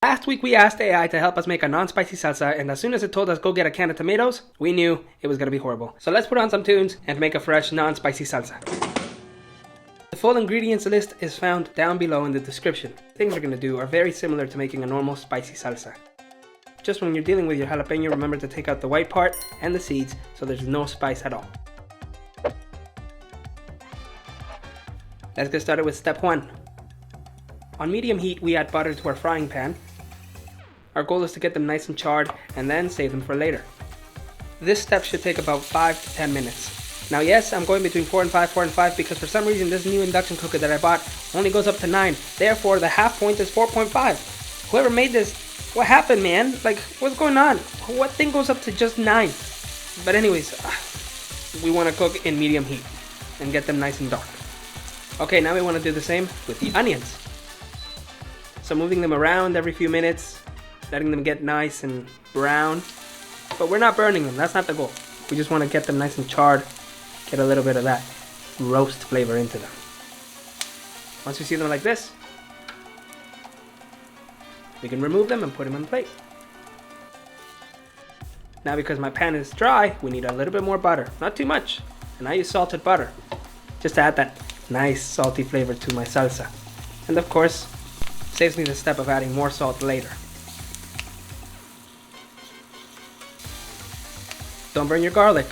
Last week we asked AI to help us make a non-spicy salsa, and as soon as it told us go get a can of tomatoes, we knew it was gonna be horrible. So let's put on some tunes and make a fresh non-spicy salsa. The full ingredients list is found down below in the description. Things we're gonna do are very similar to making a normal spicy salsa. Just when you're dealing with your jalapeno, remember to take out the white part and the seeds so there's no spice at all. Let's get started with step 1. On medium heat, we add butter to our frying pan. Our goal is to get them nice and charred and then save them for later. This step should take about 5 to 10 minutes. Now yes, I'm going between 4 and 5 because for some reason this new induction cooker that I bought only goes up to 9. Therefore the half point is 4.5. Whoever made this, what happened, man? Like, what's going on? What thing goes up to just 9? But anyways, we want to cook in medium heat and get them nice and dark. Okay, now we want to do the same with the onions. So moving them around every few minutes, letting them get nice and brown. But we're not burning them, that's not the goal. We just want to get them nice and charred, get a little bit of that roast flavor into them. Once we see them like this, we can remove them and put them on the plate. Now because my pan is dry, we need a little bit more butter. Not too much. And I use salted butter, just to add that nice salty flavor to my salsa. And of course, saves me the step of adding more salt later. Don't burn your garlic.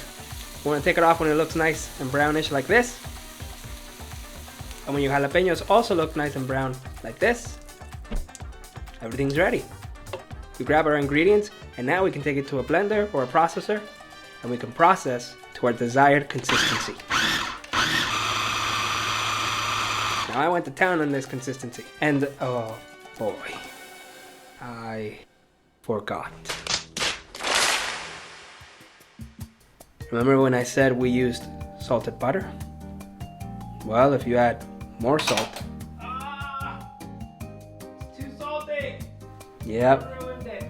You want to take it off when it looks nice and brownish like this. And when your jalapenos also look nice and brown like this, everything's ready. We grab our ingredients and now we can take it to a blender or a processor and we can process to our desired consistency. Now I went to town on this consistency and oh boy, I forgot. Remember when I said we used salted butter? Well, if you add more salt. It's too salty! Yep. Ruined it.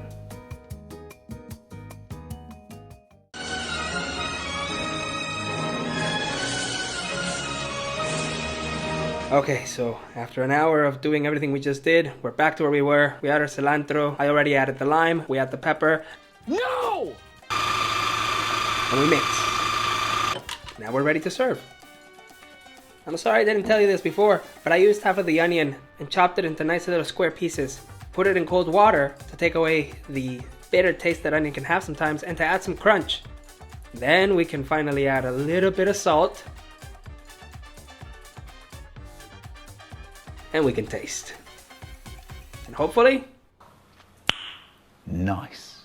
Okay, so after an hour of doing everything we just did, we're back to where we were. We add our cilantro. I already added the lime. We add the pepper. No! And we mix. Now we're ready to serve. I'm sorry I didn't tell you this before, but I used half of the onion and chopped it into nice little square pieces. Put it in cold water to take away the bitter taste that onion can have sometimes and to add some crunch. Then we can finally add a little bit of salt. And we can taste. And hopefully... Nice.